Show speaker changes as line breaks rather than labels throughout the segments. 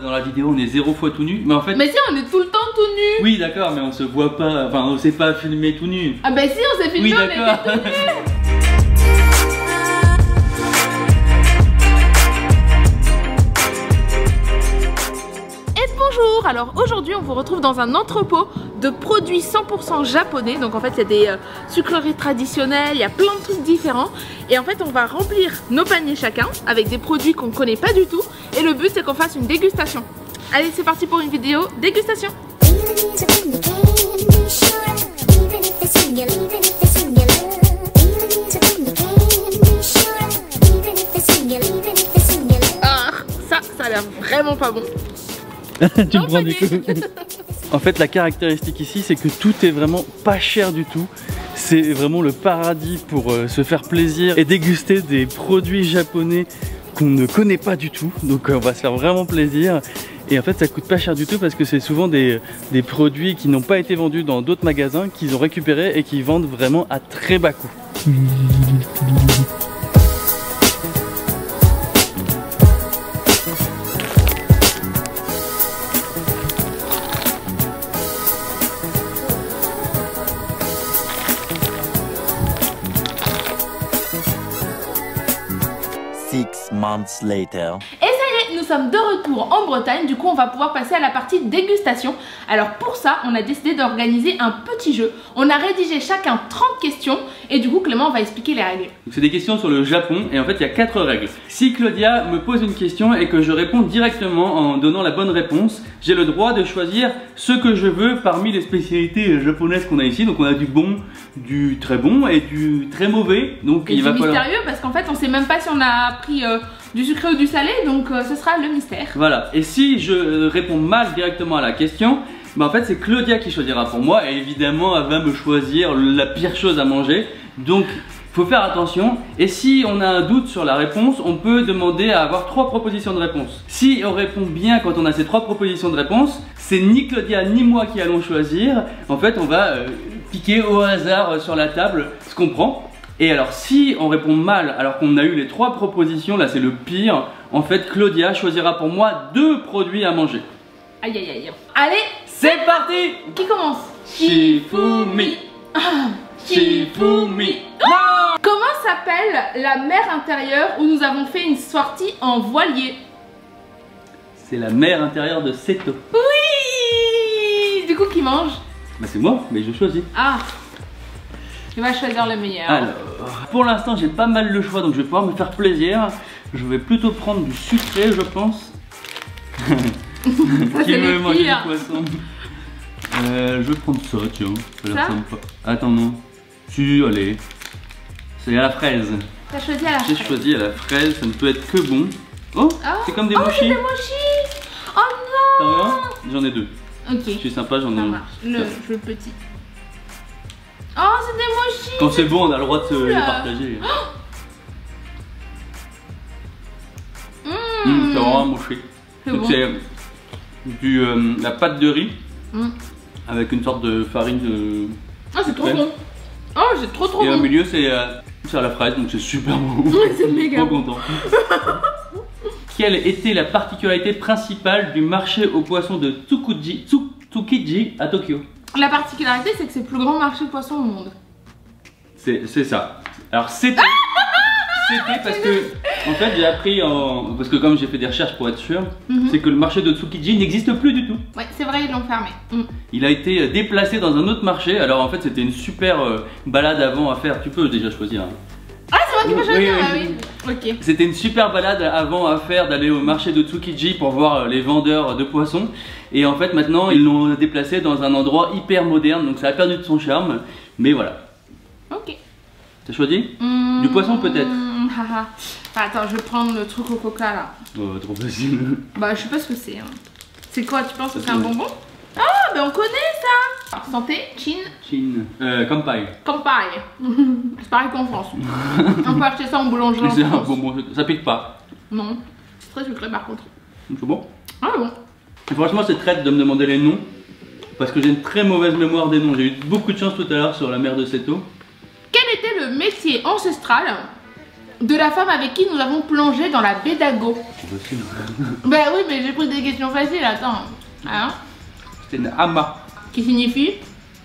dans la vidéo on est 0 fois tout nu, mais en fait...
Mais si, on est tout le temps tout nu.
Oui d'accord, mais on se voit pas, enfin on s'est pas filmé tout nu.
Ah bah si, on s'est filmé,
oui,
on était tout nu. Bonjour, alors aujourd'hui on vous retrouve dans un entrepôt de produits 100% japonais. Donc en fait il y a des sucreries traditionnelles, il y a plein de trucs différents. Et en fait on va remplir nos paniers chacun avec des produits qu'on ne connaît pas du tout. Et le but c'est qu'on fasse une dégustation. Allez, c'est parti pour une vidéo dégustation. Ah, ça a l'air vraiment pas bon.
Tu me prends du coup. En fait la caractéristique ici c'est que tout est vraiment pas cher du tout. C'est vraiment le paradis pour se faire plaisir et déguster des produits japonais qu'on ne connaît pas du tout. Donc on va se faire vraiment plaisir. Et en fait ça coûte pas cher du tout parce que c'est souvent des produits qui n'ont pas été vendus dans d'autres magasins, qu'ils ont récupérés et qui vendent vraiment à très bas coût.
6 months later.
Et ça y est, nous sommes de retour en Bretagne. Du coup on va pouvoir passer à la partie dégustation. Alors pour ça on a décidé d'organiser un petit jeu. On a rédigé chacun 30 questions. Et du coup Clément va expliquer les règles.
C'est des questions sur le Japon et en fait il y a 4 règles. Si Claudia me pose une question et que je réponds directement en donnant la bonne réponse, j'ai le droit de choisir ce que je veux parmi les spécialités japonaises qu'on a ici. Donc on a du bon, du très bon et du très mauvais. Donc
Et
il va falloir...
mystérieux parce qu'en fait on sait même pas si on a pris du sucré ou du salé. Donc ce sera le mystère.
Voilà, et si je réponds mal directement à la question, bah en fait c'est Claudia qui choisira pour moi. Et évidemment elle va me choisir la pire chose à manger. Donc faut faire attention. Et si on a un doute sur la réponse, on peut demander à avoir 3 propositions de réponse. Si on répond bien quand on a ces 3 propositions de réponse, c'est ni Claudia ni moi qui allons choisir. En fait on va piquer au hasard sur la table ce qu'on prend. Et alors si on répond mal alors qu'on a eu les 3 propositions, là c'est le pire. En fait Claudia choisira pour moi 2 produits à manger.
Aïe aïe aïe. Allez,
c'est parti.
Qui commence?
Shifumi. Shifumi.
Oh, comment s'appelle la mer intérieure où nous avons fait une sortie en voilier?
C'est la mer intérieure de Seto.
Oui. Du coup qui mange?
Bah c'est moi, mais je choisis.
Ah, tu vas choisir le meilleur.
Alors, pour l'instant j'ai pas mal le choix donc je vais pouvoir me faire plaisir. Je vais plutôt prendre du sucré je pense. Qui veut manger du poisson? Je vais prendre ça, tiens. Ça ressemble pas. Attends, non. Si, allez. C'est à la fraise.
T'as choisi à la fraise.
J'ai choisi à la fraise, ça ne peut être que bon. Oh, c'est comme des mochis.
C'est des mochis. Oh non.
J'en ai 2.
Ok.
Je suis sympa, j'en ai un.
Le petit. Oh, c'est des mochis.
Quand c'est bon, on a le droit de se les partager. C'est vraiment un mochi. Donc c'est la pâte de riz avec une sorte de farine.
Ah, c'est trop bon. Oh, c'est trop bon.
Et au milieu c'est à la fraise, donc c'est super bon.
C'est méga
trop
bon.
content. Quelle était la particularité principale du marché aux poissons de Tsukiji à Tokyo?
La particularité c'est que c'est le plus grand marché de poissons au monde.
C'est ça. Alors c'était parce que en fait j'ai appris parce que comme j'ai fait des recherches pour être sûr, c'est que le marché de Tsukiji n'existe plus du tout.
Ouais, c'est vrai, ils l'ont fermé.
Il a été déplacé dans un autre marché. Alors en fait c'était une super balade avant à faire. Tu peux déjà choisir.
Ah, c'est moi qui peux choisir. Oui. Ok.
C'était une super balade avant à faire d'aller au marché de Tsukiji pour voir les vendeurs de poissons. Et en fait maintenant ils l'ont déplacé dans un endroit hyper moderne. Donc ça a perdu de son charme. Mais voilà.
Ok.
T'as choisi du poisson peut-être?
Attends, je vais prendre le truc au coca là.
Oh, trop facile.
Bah, je sais pas ce que c'est. C'est quoi? Tu penses que c'est un bonbon? Ah, ben on connaît ça. Santé, chin.
Kampai.
Kampai. C'est pareil qu'en France. On peut acheter ça en boulangerie.
C'est un bonbon, ça pique pas.
Non, c'est très sucré par contre.
C'est bon?
Ah bon.
Et franchement, c'est traite de me demander les noms parce que j'ai une très mauvaise mémoire des noms. J'ai eu beaucoup de chance tout à l'heure sur la mer de Seto.
Quel était le métier ancestral de la femme avec qui nous avons plongé dans la baie d'Ago.
C'est possible.
Bah oui, mais j'ai pris des questions faciles, attends. Hein?
C'était une ama.
Qui signifie?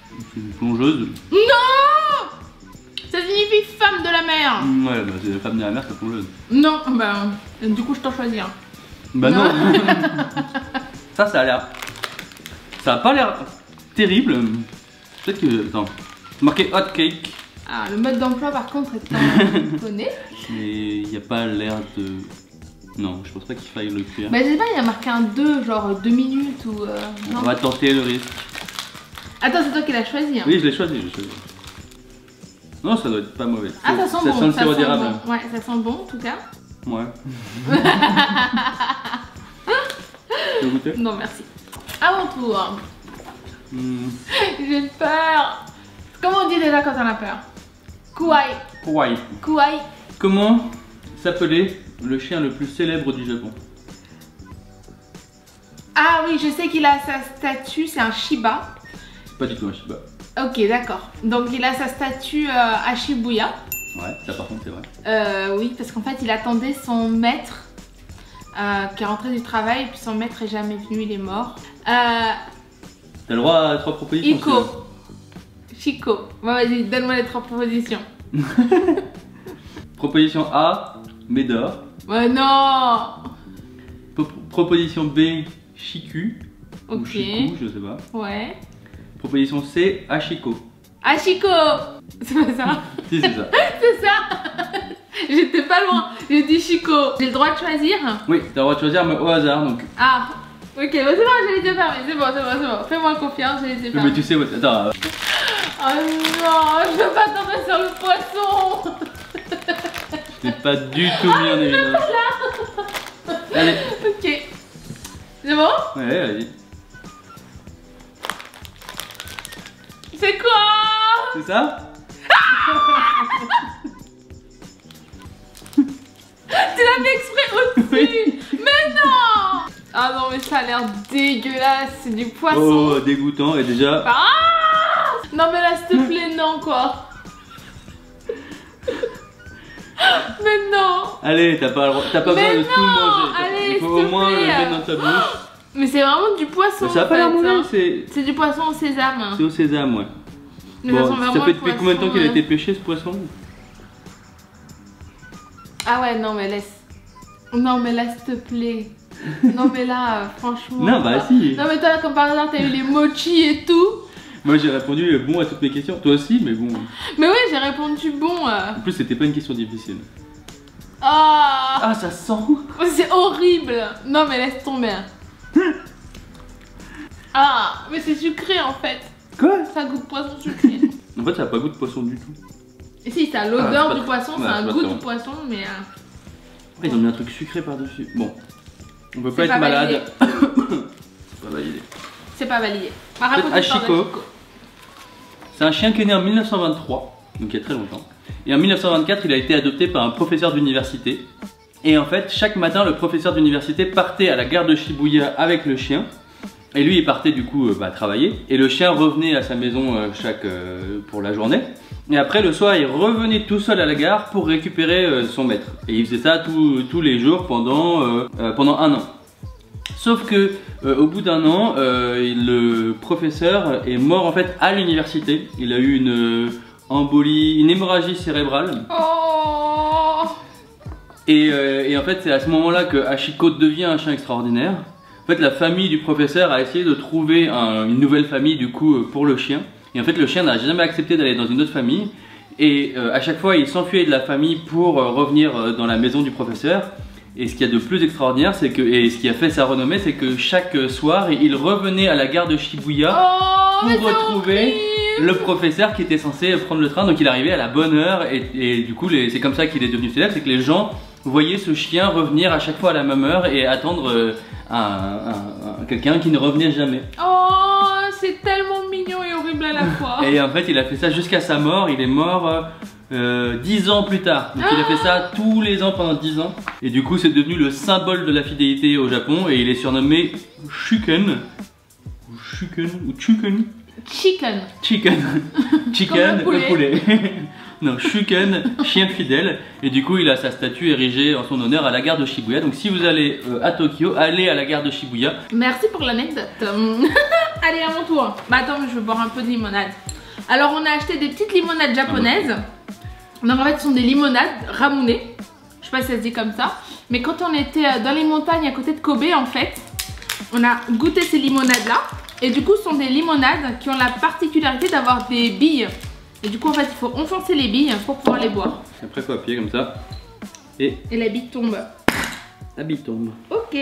C'est une plongeuse.
Non! Ça signifie femme de la mer.
Ouais, bah c'est la femme de la mer, c'est plongeuse.
Non, bah du coup je t'en choisis un.
Bah non. Ça a l'air. Ça a pas l'air terrible. Peut-être que. Attends. C'est marqué hot cake.
Ah, le mode d'emploi par contre est un connais.
Mais il n'y a pas l'air de. Non, je pense pas qu'il faille le cuire.
Bah je sais pas, il y a marqué un 2, genre 2 minutes ou. Non.
On va tenter le risque.
Attends, c'est toi qui l'as choisi. Hein.
Oui, je l'ai choisi, Non, ça doit être pas mauvais.
Ah, ça sent bon.
Ça sent le sirop d'érable.
Bon. Ouais, ça sent bon en tout cas.
Ouais. Tu veux goûter?
Non, merci. À mon tour. J'ai peur. Comment on dit déjà quand on a peur? Kuai.
Kuai.
Kuai.
Comment s'appelait le chien le plus célèbre du Japon?
Ah oui, je sais qu'il a sa statue, c'est un Shiba.
C'est pas du tout un Shiba.
Ok, d'accord. Donc il a sa statue à Shibuya.
Ouais, ça par contre c'est vrai.
Oui, parce qu'en fait il attendait son maître qui est rentré du travail et puis son maître est jamais venu, il est mort.
T'as le droit à 3 propositions.
Iko. Chico. Bon, vas-y, donne-moi les 3 propositions.
Proposition A, Médor.
Ouais, non.
Proposition B, Shiku.
Ok.
Ou Shiku, je sais pas.
Ouais.
Proposition C, Ashiko.
Ashiko. C'est pas ça?
Si, c'est ça.
C'est ça. J'étais pas loin. J'ai dit Chico. J'ai le droit de choisir?
Oui, t'as le droit de choisir, mais au hasard donc.
Ah. Ok, bah c'est bon, j'ai les yeux fermés. C'est bon, c'est bon, c'est bon. Fais-moi confiance, j'ai les yeux fermés.
Mais tu sais, attends.
Oh non, je veux pas tomber sur le poisson.
Je t'ai pas du tout mis en évidence. Allez.
Ok. C'est bon?
Ouais, vas-y.
C'est quoi?
C'est ça?
Tu l'as mis exprès au-dessus. Mais non. Ah non, mais ça a l'air dégueulasse. C'est du poisson.
Oh, dégoûtant et déjà.
Ah non mais là s'il te plaît, non quoi. Mais non.
Allez, t'as pas besoin de tout manger.
Allez,
il faut au moins le mettre dans ta bouche.
Mais c'est vraiment du poisson.
Mais ça a pas l'air mauvais,
c'est du poisson au sésame.
C'est au sésame, ouais.
Mais
bon,
ça
fait depuis combien de temps qu'il a été pêché ce poisson?
Ah ouais, non mais laisse. Non mais là s'il te plaît. Non mais là, franchement.
Non bah si.
Non mais toi comme par hasard t'as eu les mochis et tout.
Moi j'ai répondu bon à toutes mes questions, toi aussi mais bon.
Mais oui j'ai répondu bon.
En plus c'était pas une question difficile.
Ah,
ah ça sent.
C'est horrible. Non mais laisse tomber. Ah mais c'est sucré en fait.
Quoi?
Ça goûte poisson sucré.
En fait ça n'a pas goût de poisson du tout.
Et si ça a l'odeur du poisson,
ouais,
ça a un goût du poisson mais...
Après ils ont mis un truc sucré par dessus. Bon. On peut pas être malade. C'est pas validé.
C'est pas validé.
En fait, Ashiko, c'est un chien qui est né en 1923, donc il y a très longtemps. Et en 1924, il a été adopté par un professeur d'université. Et en fait, chaque matin, le professeur d'université partait à la gare de Shibuya avec le chien. Et lui, il partait du coup travailler. Et le chien revenait à sa maison pour la journée. Et après, le soir, il revenait tout seul à la gare pour récupérer son maître. Et il faisait ça tous les jours pendant 1 an. Sauf que au bout d'1 an, le professeur est mort en fait à l'université. Il a eu une embolie, une hémorragie cérébrale.
Oh.
Et en fait, c'est à ce moment-là que Ashiko devient un chien extraordinaire. En fait, la famille du professeur a essayé de trouver une nouvelle famille du coup pour le chien. Et en fait, le chien n'a jamais accepté d'aller dans une autre famille. Et à chaque fois, il s'enfuyait de la famille pour revenir dans la maison du professeur. Et ce qu'il y a de plus extraordinaire, c'est que, et ce qui a fait sa renommée, c'est que chaque soir, il revenait à la gare de Shibuya pour retrouver le professeur qui était censé prendre le train. Donc il arrivait à la bonne heure et du coup, c'est comme ça qu'il est devenu célèbre, c'est que les gens voyaient ce chien revenir à chaque fois à la même heure et attendre quelqu'un qui ne revenait jamais.
Oh, c'est tellement mignon et horrible à la fois.
Et en fait, il a fait ça jusqu'à sa mort. Il est mort 10 ans plus tard. Donc il a fait ça tous les ans pendant 10 ans. Et du coup, c'est devenu le symbole de la fidélité au Japon. Et il est surnommé Shuken. Ou Shuken. Ou Chuken.
Chicken.
Chicken. Chicken, le poulet. Non, Shuken, chien fidèle. Et du coup, il a sa statue érigée en son honneur à la gare de Shibuya. Donc si vous allez à Tokyo, allez à la gare de Shibuya.
Merci pour l'anecdote. Allez, à mon tour. Bah attends, je vais boire un peu de limonade. Alors on a acheté des petites limonades japonaises. Donc en fait, ce sont des limonades ramounées. Je sais pas si ça se dit comme ça. Mais quand on était dans les montagnes à côté de Kobe, en fait, on a goûté ces limonades-là. Et du coup, ce sont des limonades qui ont la particularité d'avoir des billes. Et du coup, en fait, il faut enfoncer les billes pour pouvoir les boire.
Après, il faut appuyer comme ça. Et
la bille tombe.
la bille tombe.
Ok.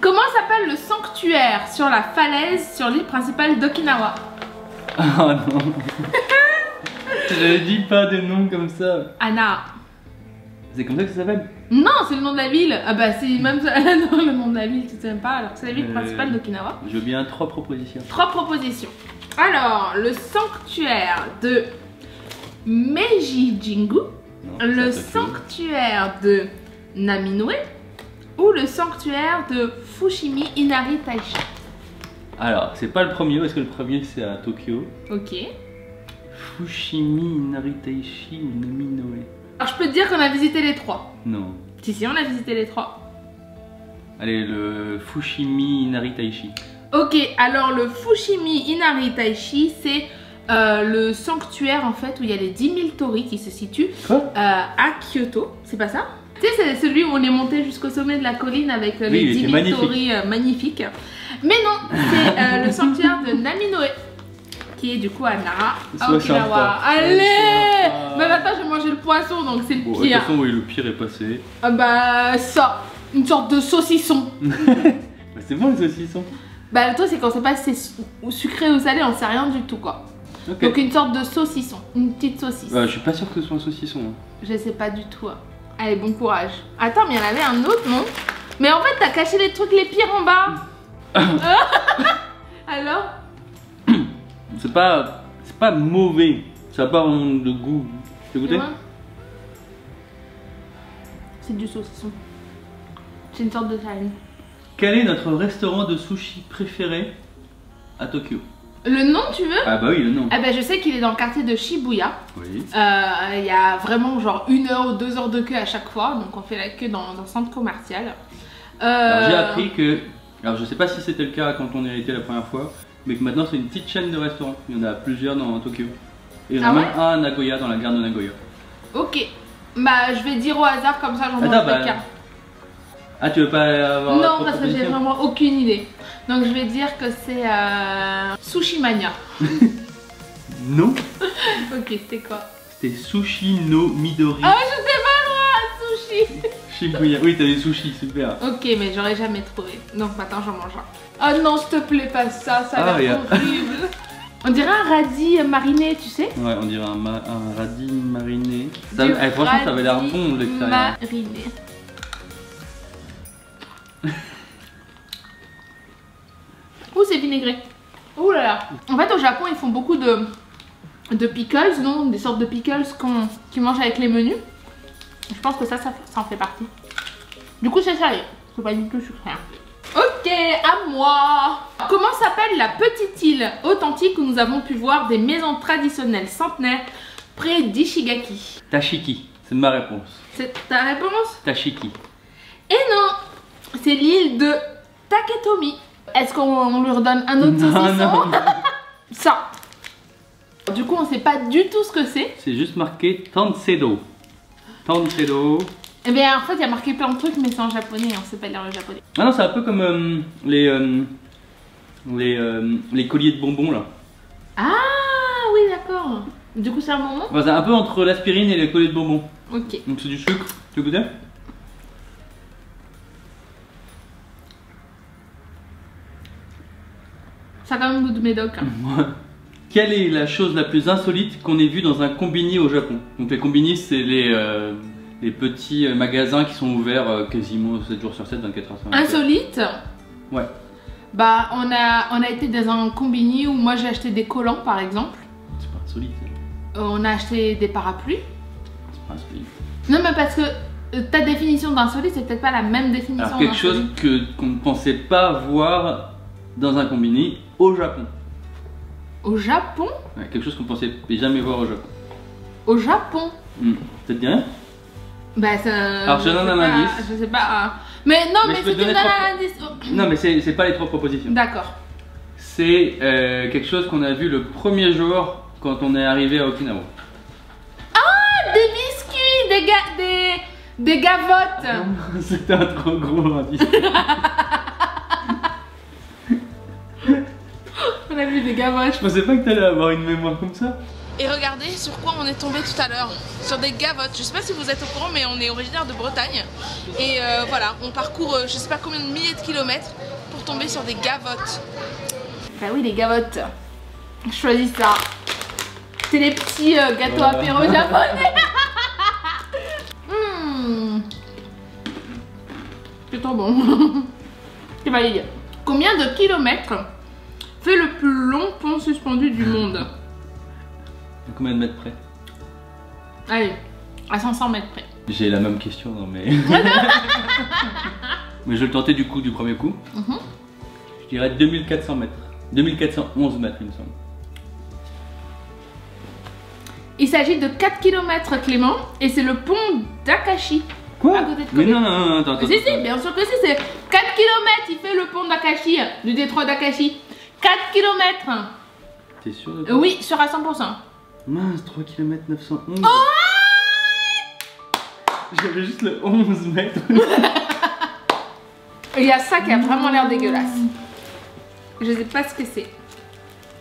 Comment s'appelle le sanctuaire sur la falaise sur l'île principale d'Okinawa?
Oh non. Je dis pas des noms comme ça.
Anna.
C'est comme ça que ça s'appelle?
Non, c'est le nom de la ville. Ah bah c'est même le nom de la ville, tu sais même pas, alors que c'est la ville principale d'Okinawa.
Je veux bien 3 propositions.
3 propositions. Alors, le sanctuaire de Meiji-jingu, le sanctuaire de Naminoe ou le sanctuaire de Fushimi Inari Taishi.
Alors, c'est pas le premier, parce que le premier c'est à Tokyo.
Ok.
Fushimi Inari Taishi ou Naminoe.
Alors je peux te dire qu'on a visité les 3.
Non.
Si, on a visité les 3.
Allez, le Fushimi Inari Taishi.
Ok, alors le Fushimi Inari Taishi, c'est le sanctuaire en fait où il y a les 10 000 torii qui se situent à Kyoto. C'est pas ça? Tu sais, c'est celui où on est monté jusqu'au sommet de la colline avec les 10 000 torii magnifiques. Mais non, c'est le sanctuaire de Naminoe, qui est du coup à Nara, à Okinawa. Allez! Mais maintenant j'ai mangé le poisson donc c'est le pire.
De toute façon, oui, le pire est passé.
Ah bah ça, une sorte de saucisson.
Bah, c'est bon le saucisson.
Bah le truc c'est qu'on sait pas si c'est sucré ou salé, on sait rien du tout quoi. Okay. Donc une sorte de saucisson, une petite saucisse.
Je suis pas sûr que ce soit un saucisson. Hein.
Je sais pas du tout. Allez, bon courage. Attends, mais il y en avait un autre, non? Mais en fait t'as caché les trucs les pires en bas. Alors?
C'est pas mauvais, ça n'a pas vraiment de goût. Tu veux goûter?
C'est du saucisson. C'est une sorte de salade.
Quel est notre restaurant de sushi préféré à Tokyo?
Le nom tu veux?
Ah bah oui, le nom.
Ah bah je sais qu'il est dans le quartier de Shibuya.
Oui.
Il y a vraiment genre 1 heure ou 2 heures de queue à chaque fois. Donc on fait la queue dans un centre commercial.
Alors j'ai appris que, alors je sais pas si c'était le cas quand on y était la première fois, mais que maintenant c'est une petite chaîne de restaurants. Il y en a plusieurs dans Tokyo. Et il y en a même un à Nagoya, dans la gare de Nagoya.
Ok. Bah je vais dire au hasard comme ça j'en mange quelqu'un.
Ah tu veux pas avoir...
Non parce que j'ai vraiment aucune idée. Donc je vais dire que c'est Sushi Mania.
Non.
Ok, c'était quoi?
C'était Sushi no Midori.
Ah je sais pas moi, sushi.
Shibuya. Oui t'as des sushis, super.
Ok mais j'aurais jamais trouvé. Donc maintenant j'en mange un. Oh non s'il te plaît pas ça, ça a l'air horrible. On dirait un radis mariné, tu sais?
Ouais, on dirait un radis mariné. Franchement, ça avait l'air bon de l'extérieur.
Mariné. Ouh, c'est vinaigré. Ouh là là. En fait, au Japon, ils font beaucoup de pickles, non? Des sortes de pickles qu'ils mangent avec les menus. Je pense que ça en fait partie. Du coup, c'est salé. C'est pas du tout sucré. Ok, à moi. Comment s'appelle la petite île authentique où nous avons pu voir des maisons traditionnelles centenaires près d'Ishigaki?
Tashiki, c'est ma réponse.
C'est ta réponse?
Tashiki.
Et non, c'est l'île de Taketomi. Est-ce qu'on lui redonne un autre saucisson?
Non.
Ça. Du coup, on sait pas du tout ce que c'est.
C'est juste marqué Tansedo. Tansedo.
Eh bien en fait il y a marqué plein de trucs mais c'est en japonais, on sait pas lire le japonais.
Ah non c'est un peu comme les colliers de bonbons là.
Ah oui d'accord. Du coup c'est un bonbon?
Enfin, c'est un peu entre l'aspirine et les colliers de bonbons.
Ok.
Donc c'est du sucre, tu veux goûter?
Ça a quand même goût de médoc. Hein.
Quelle est la chose la plus insolite qu'on ait vue dans un combini au Japon? Donc les combini c'est les petits magasins qui sont ouverts quasiment 7 jours sur 7, 24 heures sur 24.
Insolite?
Ouais.
Bah on a été dans un combini où moi j'ai acheté des collants par exemple.
C'est pas insolite.
On a acheté des parapluies.
C'est pas insolite.
Non mais parce que ta définition d'insolite c'est peut-être pas la même définition.
Alors quelque chose qu'on ne pensait pas voir dans un combini au Japon.
Au Japon?
Ouais, quelque chose qu'on pensait jamais voir au Japon.
au Japon.
Ça te dit rien?
Bah ça...
Alors je donne un indice.
Je sais pas. Mais non, mais
je
si
peux
tu
te
me
donner
donnes un indice...
Non mais c'est pas les 3 propositions.
D'accord.
C'est quelque chose qu'on a vu le premier jour quand on est arrivé à Okinawa.
Ah, des biscuits, des gavottes.
C'était un trop gros indice.
On a vu des gavottes.
Je pensais pas que t'allais avoir une mémoire comme ça.
Et regardez sur quoi on est tombé tout à l'heure. Sur des gavottes. Je sais pas si vous êtes au courant, mais on est originaire de Bretagne. Et voilà, on parcourt je sais pas combien de milliers de kilomètres pour tomber sur des gavottes. Bah oui, les gavottes. Choisis ça. C'est les petits gâteaux apéro japonais. C'est trop bon. C'est valide. Combien de kilomètres fait le plus long pont suspendu du monde?
À combien de mètres près?
Allez, à 500 mètres près.
J'ai la même question, non mais... mais je vais le tenter du coup, du premier coup. Je dirais 2400 mètres. 2411 mètres, il me semble.
Il s'agit de 4 km, Clément, et c'est le pont d'Akashi.
Quoi?
À côté de
Mais
Kobe.
non, attends.
Si, bien sûr que si, c'est 4 km, il fait le pont d'Akashi, du détroit d'Akashi. 4 km.
T'es sûr de ça?
Oui, sûr à 100%.
Mince, 3 km 911. J'avais juste le 11 mètres.
Il y a ça qui a vraiment l'air dégueulasse. Je sais pas ce que c'est.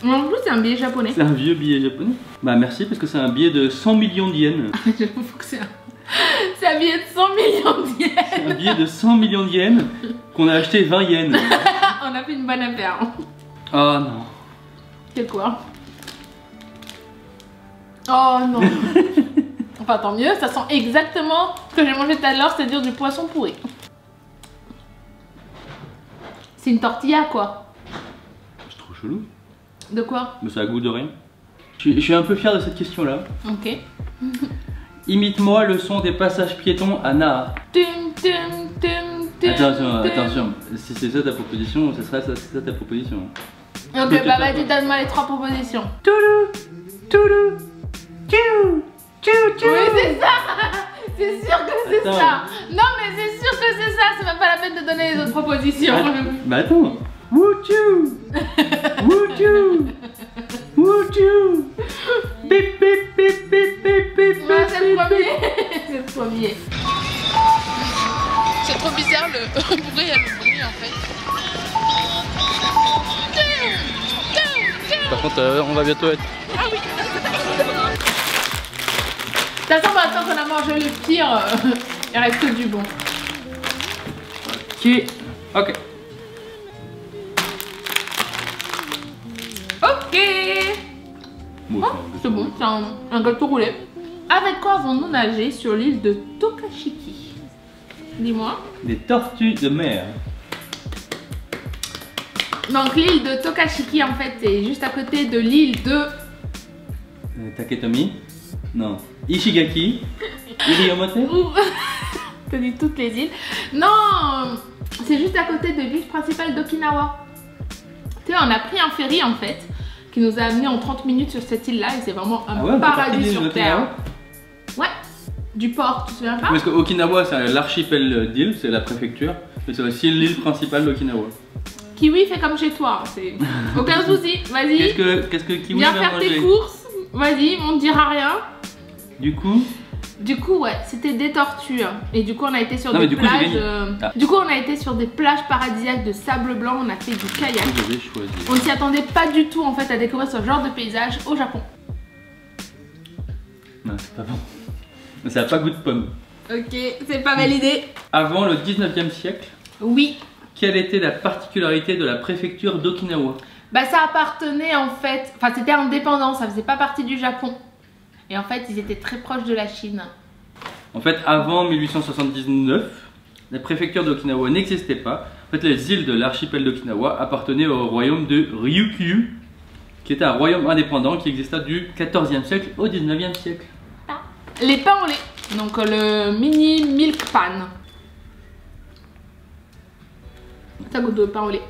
Mais en plus, c'est un billet japonais.
C'est un vieux billet japonais. Bah merci parce que c'est un billet de 100 millions d'yens.
J'avoue que c'est un billet de 100 millions d'yens.
C'est un billet de 100 millions d'yens qu'on a acheté 20 yens.
On a fait une bonne affaire.
Oh non.
C'est quoi? Oh non. Enfin tant mieux, ça sent exactement ce que j'ai mangé tout à l'heure, c'est-à-dire du poisson pourri. C'est une tortilla quoi.
C'est trop chelou.
De quoi?
Mais ça a goût de rien. Je suis un peu fier de cette question là.
Ok.
Imite-moi le son des passages piétons à Naha. Attention, si c'est ça ta proposition, ce sera ça ta proposition.
Ok, bah vas-y, donne-moi les 3 propositions. Oui, c'est ça. C'est sûr que c'est ça. Non, mais c'est sûr que c'est ça. C'est même pas la peine de donner les autres propositions.
Bah attends. Woo-choo. Woo-choo. Woo-choo. Bip bip bip bip bip bip.
Ouais, c'est le premier. C'est le premier. C'est trop bizarre le bruit, il y a le bruit en fait.
Par contre, on va bientôt être.
Ah oui. De toute façon, maintenant qu'on a mangé le pire, il reste que du bon.
Ok.
Ok.
Bon,
Oh, c'est bon, c'est un gâteau roulé. Avec quoi avons-nous nagé sur l'île de Tokashiki? Dis-moi.
Des tortues de mer.
Donc l'île de Tokashiki en fait est juste à côté de l'île de...
Taketomi. Non. Ishigaki. Iriomote.
T'as dit toutes les îles. Non, c'est juste à côté de l'île principale d'Okinawa. Tu sais, on a pris un ferry en fait qui nous a amené en 30 minutes sur cette île là et c'est vraiment un paradis sur terre. Ouais, du port, tu te souviens pas?
Parce que Okinawa c'est l'archipel d'îles, c'est la préfecture, mais c'est aussi l'île principale d'Okinawa.
Kiwi fait comme chez toi, c'est aucun souci, vas-y.
Qu'est-ce que Kiwi
viens
va
faire
manger?
tes courses, vas-y, on ne dira rien.
Du coup,
ouais, c'était des tortues et du coup on a été sur
non,
des
mais du coup,
plages.
Ah.
Du coup on a été sur des plages paradisiaques de sable blanc, on a fait du kayak.
j'avais choisi.
On ne s'y attendait pas du tout en fait à découvrir ce genre de paysage au Japon.
Non, c'est pas bon. Ça n'a pas goût de pomme.
Ok, c'est pas validé.
Avant le 19e siècle,
Oui.
quelle était la particularité de la préfecture d'Okinawa?
Bah ça appartenait en fait, enfin c'était indépendant, ça faisait pas partie du Japon. Et en fait ils étaient très proches de la Chine.
En fait, avant 1879, la préfecture d'Okinawa n'existait pas. En fait, les îles de l'archipel d'Okinawa appartenaient au royaume de Ryukyu, qui était un royaume indépendant qui exista du 14e siècle au 19e siècle.
Les pains au lait, donc le mini milk pan. Ça goûte de pain au lait.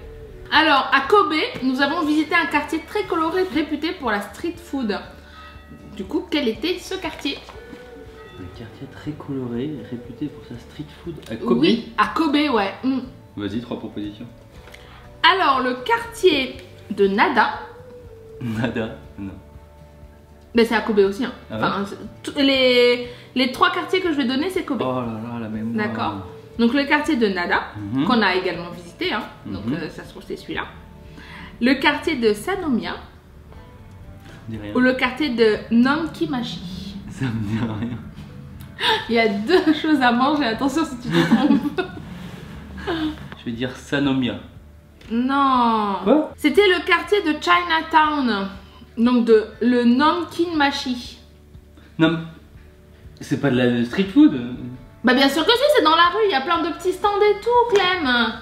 Alors à Kobe, nous avons visité un quartier très coloré réputé pour la street food. du coup, quel était ce quartier?
Un quartier très coloré, réputé pour sa street food à Kobe.
Oui, à Kobe, ouais.
Vas-y, 3 propositions.
Alors, le quartier de Nada.
Nada, non.
Ben, c'est à Kobe aussi. Hein.
Ah ouais?
Enfin, les 3 quartiers que je vais donner, c'est Kobe.
Oh là là, la mémoire.
D'accord. Donc, le quartier de Nada, qu'on a également visité. Hein. Donc, ça se trouve, c'est celui-là. Le quartier de Sanomiya.
Dis rien.
Ou le quartier de Nankimachi.
Ça me dit rien.
Il y a 2 choses à manger, attention si tu te trompes.
Je vais dire Sanomiya.
Non.
Quoi?
C'était le quartier de Chinatown. Donc de le Nankinmachi.
Non, c'est pas de la street food.
Bah bien sûr que si, c'est dans la rue, il y a plein de petits stands et tout, Clem.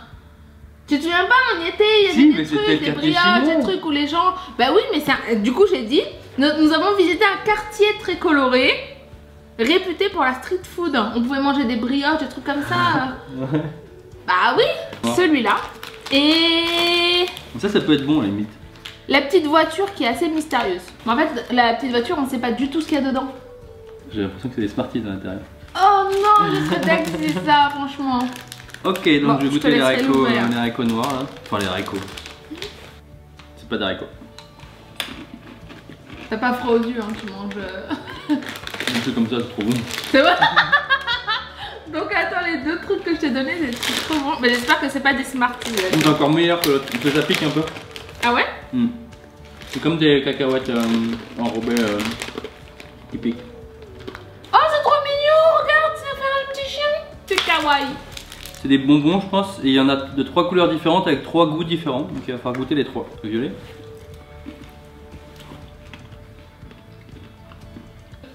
Tu te souviens pas, on y était, il y avait des trucs, des brioches, des trucs où les gens... Bah oui, mais du coup j'ai dit, nous avons visité un quartier très coloré, réputé pour la street food. On pouvait manger des brioches, des trucs comme ça.
Ouais.
Bah oui,
Ouais.
celui-là. Et...
Ça peut être bon à la limite.
la petite voiture qui est assez mystérieuse. En fait, la petite voiture, on sait pas du tout ce qu'il y a dedans.
J'ai l'impression que c'est des Smarties à l'intérieur.
Oh non, je serais dingue si c'est ça, franchement.
Ok, donc
Bon,
je vais
je
goûter
te
les
laisserai l'ouvrir.
haricots noirs là. Enfin les haricots. C'est pas d'haricots.
T'as pas froid aux yeux, hein, tu manges.
Un truc comme ça, c'est trop bon.
C'est vrai. Donc attends, les 2 trucs que je t'ai donnés, c'est trop bon. Mais j'espère que c'est pas des Smarties.
C'est encore meilleur que l'autre, parce que ça pique un peu.
Ah ouais?
C'est comme des cacahuètes enrobées qui piquent.
Oh, c'est trop mignon, regarde, ça fait un petit chien. C'est kawaii.
C'est des bonbons, je pense, et il y en a de 3 couleurs différentes avec 3 goûts différents. Donc il va falloir goûter les 3. Le violet.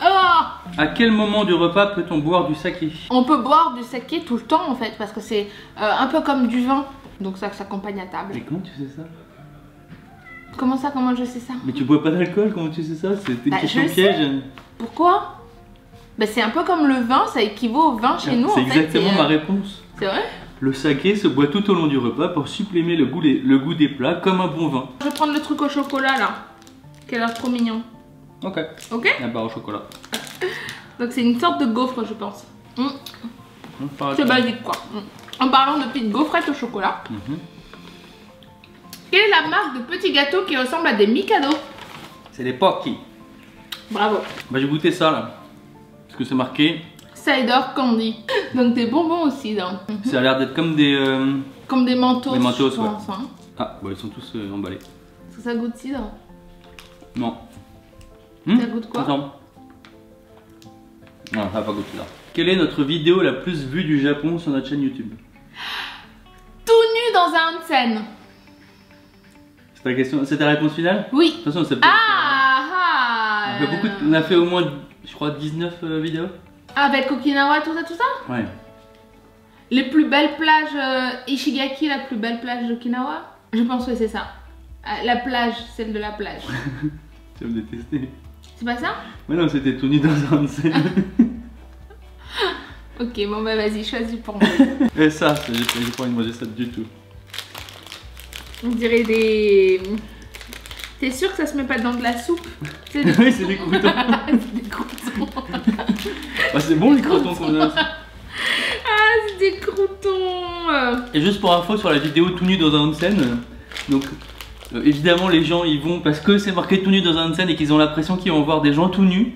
Oh,
À quel moment du repas peut-on boire du saké?
on peut boire du saké tout le temps en fait, parce que c'est un peu comme du vin. Donc ça s'accompagne à table.
Mais comment tu sais ça?
Comment ça, comment je sais ça?
Mais tu bois pas d'alcool, comment tu sais ça? C'est une
Bah,
question
je le
piège.
Pourquoi? Bah c'est un peu comme le vin, ça équivaut au vin chez nous en
C'est
fait.
exactement ma réponse.
C'est vrai?
Le saké se boit tout au long du repas pour supplémer le goût des plats comme un bon vin.
Je vais prendre le truc au chocolat là, qui a l'air trop mignon.
Ok.
Ok?
La barre au chocolat.
Donc c'est une sorte de gaufre je pense.
Par
C'est
exemple.
basique quoi. En parlant de petites gaufrettes au chocolat. Quelle est la marque de petits gâteaux qui ressemblent à des Mikado?
C'est des Pocky.
Bravo.
Bah j'ai goûté ça là. Parce que c'est marqué.
Cider candy. Donc des bonbons aussi là.
Ça a l'air d'être comme des...
Comme des mentos.
Des mentos,
je pense, hein.
Ah, bah ils sont tous emballés.
Est-ce que ça goûte cidre?
Non.
Ça goûte quoi?
Attends. Non, ça va pas goûter là. Quelle est notre vidéo la plus vue du Japon sur notre chaîne YouTube?
Tout nu dans un onsen.
C'est ta question, c'est ta réponse finale?
Oui.
De toute façon, c'est
Ah,
on a fait au moins, je crois, 19 vidéos.
Avec Okinawa, tout ça?
Ouais.
Les plus belles plages, Ishigaki, la plus belle plage d'Okinawa? Je pense que c'est ça. La plage, celle de la plage.
Tu vas me détester.
C'est pas ça?
Mais non, c'était tout nu dans un onsen.
Ok, bon bah vas-y, choisis pour moi.
Et ça, j'ai pas envie de manger ça du tout.
On dirait des... T'es sûr que ça se met pas dans de la soupe? C'est des...
Oui, c'est des croutons.
c'est des croutons.
Bah, c'est bon les croutons qu'on a.
Ah, c'est des croutons.
Et juste pour info sur la vidéo tout nu dans un onsen, donc évidemment les gens ils vont parce que c'est marqué tout nu dans un onsen et qu'ils ont l'impression qu'ils vont voir des gens tout nus.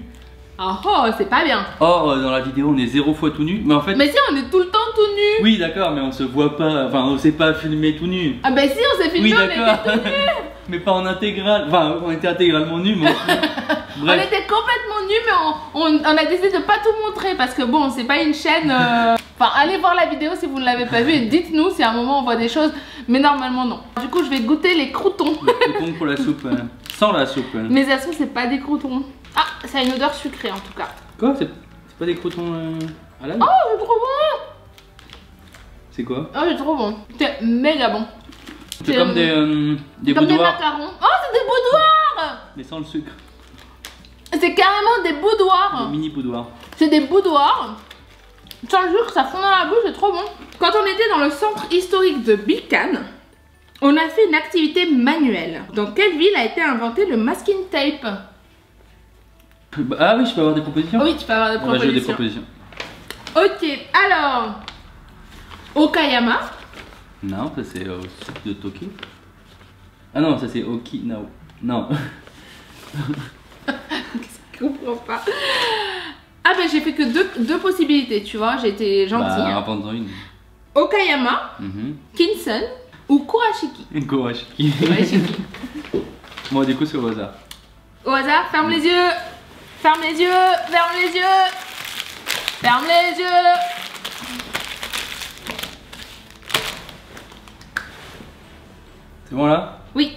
Ah oh, c'est pas bien.
Or dans la vidéo on est 0 fois tout nu, mais en fait...
Mais si, on est tout le temps tout nu.
Oui d'accord, mais on se voit pas, enfin on s'est pas filmé tout nu.
Ah bah si, on s'est filmé,
Oui
on était
d'accord,
tout nu.
mais pas en intégral, enfin on était intégralement nus mais...
On
Bref.
était complètement nus, mais on a décidé de pas tout montrer parce que bon, c'est pas une chaîne... Enfin, allez voir la vidéo si vous ne l'avez pas vue et dites-nous si à un moment on voit des choses, mais normalement non. Du coup, je vais goûter les croutons.
Les croutons pour la soupe, sans la soupe.
Mais ça se trouve, c'est pas des croutons. Ah, ça a une odeur sucrée en tout cas.
Quoi? C'est pas des croutons à l'âne?
Oh, c'est trop bon.
C'est quoi?
Oh, c'est trop bon. C'est méga bon.
C'est comme des
comme des
boudoirs,
macarons. Oh, c'est des boudoirs.
mais sans le sucre.
C'est carrément des boudoirs.
Des mini boudoirs.
C'est des boudoirs. Sans le sucre, ça fond dans la bouche, c'est trop bon. Quand on était dans le centre historique de Bikan, on a fait une activité manuelle. Dans quelle ville a été inventé le masking tape?
Ah oui, je peux avoir des propositions?
Oui, tu peux avoir des
Ah bah, j'ai des
propositions.
propositions.
Ok, alors. Okayama.
Non, ça c'est au site de Tokyo. Ah non, ça c'est Okinawa. Non.
Je comprends pas. Ah bah j'ai fait que deux possibilités, tu vois, j'ai été gentille.
Bah, invente-en une.
Okayama, Kinsen ou Kurashiki.
Kurashiki.
Kurashiki.
Moi du coup c'est au hasard.
Au hasard, ferme les yeux. Ferme les yeux, ferme les yeux. Ferme les yeux.
C'est bon là?
Oui.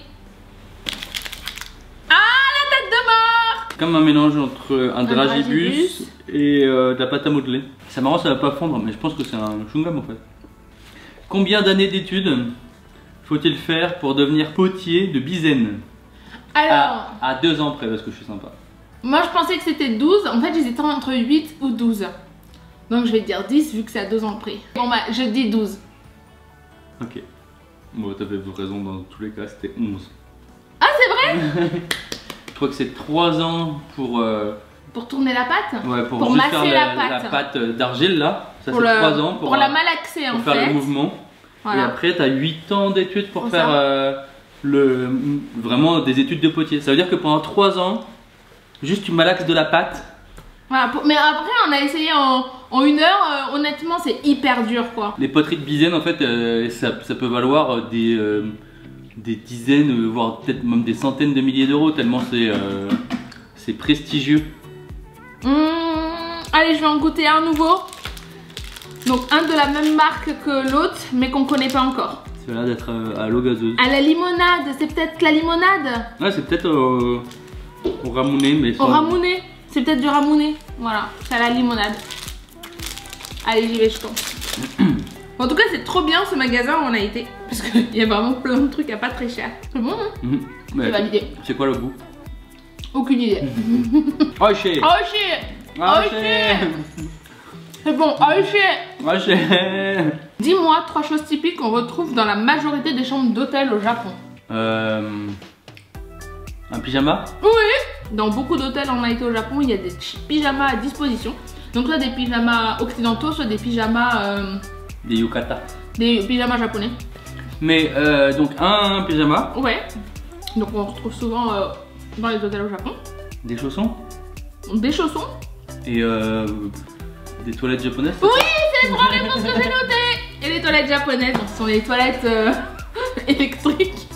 Ah, la tête de mort!
Comme un mélange entre un dragibus et de la pâte à modeler. C'est marrant, ça va pas fondre, mais je pense que c'est un chewing-gum en fait. Combien d'années d'études faut-il faire pour devenir potier de Bizen?
Alors,
à 2 ans près, parce que je suis sympa.
moi je pensais que c'était 12. En fait, j'hésitais entre 8 ou 12. Donc je vais te dire 10 vu que c'est à 2 ans près. Bon bah, je dis 12.
Ok. Bon, t'avais raison dans tous les cas, c'était 11.
Ah, c'est vrai?
Je crois que c'est 3 ans pour.
Pour tourner la pâte?
Ouais, pour
Pour
juste
masser
faire
la pâte.
d'argile là. Ça c'est
Pour
3 ans
pour la malaxer en
pour
fait.
faire le mouvement.
Voilà.
Et après, t'as 8 ans d'études pour
Pour
faire vraiment des études de potier. Ça veut dire que pendant 3 ans, juste tu malaxes de la pâte.
Voilà, mais après on a essayé en 1 heure, honnêtement c'est hyper dur quoi.
Les poteries de Bizen en fait, ça peut valoir des dizaines, voire peut-être même des centaines de milliers d'euros, tellement c'est prestigieux.
Allez, je vais en goûter un nouveau. Donc un de la même marque que l'autre, mais qu'on connaît pas encore.
Ça a l'air d'être à l'eau gazeuse.
À la limonade, c'est peut-être la limonade.
Ouais, c'est peut-être au ramouné, mais sans...
Au ramouné, c'est peut-être du ramouné. Voilà, c'est à la limonade. Allez, j'y vais, je tente. En tout cas, c'est trop bien ce magasin où on a été. Parce qu'il y a vraiment plein de trucs à pas très cher. C'est bon, hein?
Ouais,
validé.
c'est quoi le goût?
Aucune idée.
Oh shit!
Oh shit! Oh shit! C'est bon, oh shit!
Oh shit!
Dis-moi 3 choses typiques qu'on retrouve dans la majorité des chambres d'hôtel au Japon.
Un pyjama?
Oui! Dans beaucoup d'hôtels, on a été au Japon, il y a des pyjamas à disposition. Donc soit des pyjamas occidentaux, soit des pyjamas...
Des yukata.
Des pyjamas japonais.
Mais donc un pyjama.
Ouais. Donc on retrouve souvent dans les hôtels au Japon.
Des chaussons.
Des chaussons.
Et des toilettes japonaises.
Oui, c'est les 3 réponses que j'ai notées. Et les toilettes japonaises, donc ce sont les toilettes électriques.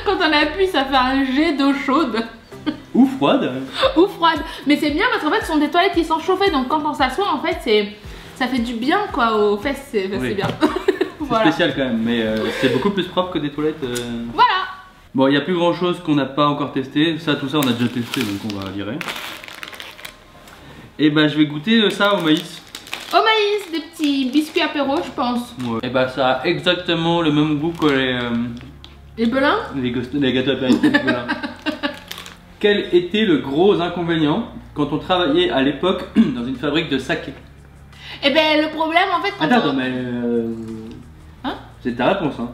Quand on appuie, ça fait un jet d'eau chaude.
Ou froide.
Ou froide. Mais c'est bien parce qu'en fait, ce sont des toilettes qui sont chauffées. Donc quand on s'assoit, en fait, ça fait du bien quoi aux fesses. C'est bien.
Voilà. C'est spécial quand même, mais c'est beaucoup plus propre que des toilettes.
Voilà.
Bon, il n'y a plus grand chose qu'on n'a pas encore testé. Tout ça, on a déjà testé, donc on va virer. Et bah, je vais goûter ça au maïs.
Au maïs, des petits biscuits apéro, je pense.
Ouais. Et bah, ça a exactement le même goût que
les belins.
Les gâteaux apéritifs belins. Quel était le gros inconvénient quand on travaillait à l'époque dans une fabrique de saké?
Eh ben, le problème en fait.
Attends, mais.
Hein?
C'est ta réponse, hein?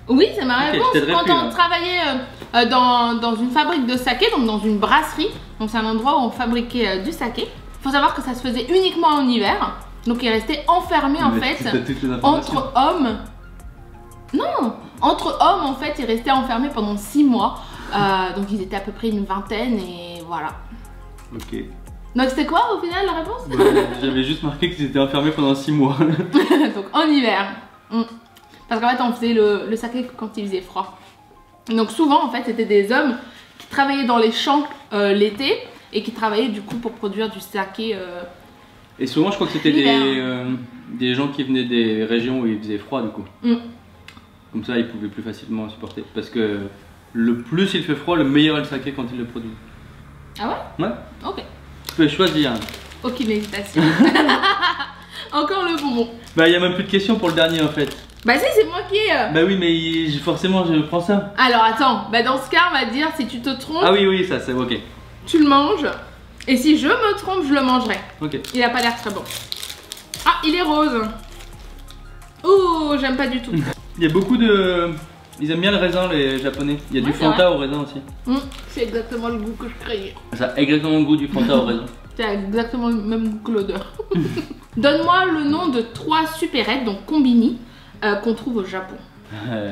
Oui, c'est ma réponse. Quand on
là.
travaillait dans une fabrique de saké, donc dans une brasserie, donc c'est un endroit où on fabriquait du saké. Faut savoir que ça se faisait uniquement en hiver, donc ils restaient enfermés en fait entre hommes. Non, entre hommes en fait, ils restaient enfermés pendant 6 mois. Donc ils étaient à peu près une vingtaine et voilà.
Ok.
Donc c'était quoi au final la réponse?
J'avais juste marqué qu'ils étaient enfermés pendant 6 mois.
Donc en hiver. Parce qu'en fait on faisait le saké quand il faisait froid. Donc souvent en fait c'était des hommes qui travaillaient dans les champs l'été et qui travaillaient du coup pour produire du saké.
Et souvent je crois que c'était des gens qui venaient des régions où il faisait froid du coup. Comme ça ils pouvaient plus facilement supporter. Parce que le plus il fait froid, le meilleur est le saké quand il le produit.
Ah ouais?
Ouais.
Ok.
Tu peux choisir.
Aucune hésitation. Encore le bonbon.
Bah il y a même plus de questions pour le dernier en fait.
Bah si, c'est moi qui
Bah oui, mais forcément je prends ça.
Alors attends, bah dans ce cas on va dire si tu te trompes.
Ah oui, ça c'est ok.
Tu le manges. Et si je me trompe, je le mangerai.
Ok.
Il a pas l'air très bon. Ah, il est rose. Ouh, j'aime pas du tout.
Il y a beaucoup de Ils aiment bien le raisin, les japonais. Il y a
Ouais,
du
c'est
Fanta
vrai.
au raisin aussi.
C'est exactement le goût que je craignais.
Ça a exactement le goût du Fanta au raisin.
C'est exactement le même goût que l'odeur. Donne-moi le nom de 3 supérettes, donc combini, qu'on trouve au Japon.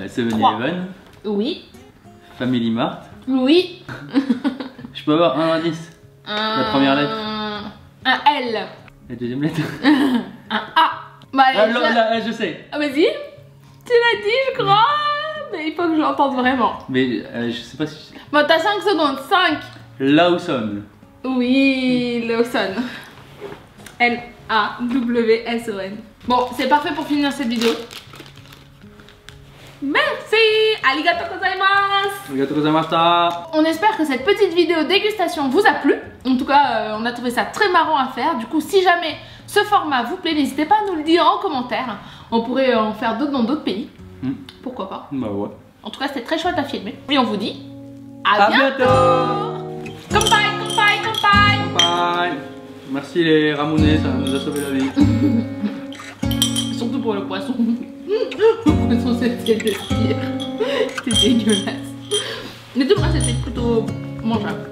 7-Eleven,
Oui.
Family Mart.
Oui.
Je peux avoir un indice. La première lettre.
Un L.
La deuxième lettre.
Un A. Bah,
Ah, là, je sais.
Ah, vas-y. Tu l'as dit, je crois. Mais il faut que je l'entende vraiment.
Mais je sais pas si.
Bon, t'as 5 secondes. 5.
Lawson.
Oui, Lawson. L-A-W-S-O-N. Bon, c'est parfait pour finir cette vidéo. Merci. Arigatou gozaimasu.
Arigatou gozaimashita.
On espère que cette petite vidéo dégustation vous a plu. En tout cas, on a trouvé ça très marrant à faire. Du coup, si jamais ce format vous plaît, n'hésitez pas à nous le dire en commentaire. On pourrait en faire d'autres dans d'autres pays. Pourquoi pas.
Bah ouais.
En tout cas, c'était très chouette à filmer. Et on vous dit
À bientôt.
Kanpai, kanpai, kanpai.
Bye. Merci les Ramonais, ça nous a sauvé la vie.
Surtout pour le poisson. Le poisson, c'était le pire. C'était dégueulasse. Mais tout le reste, c'était plutôt mangeable.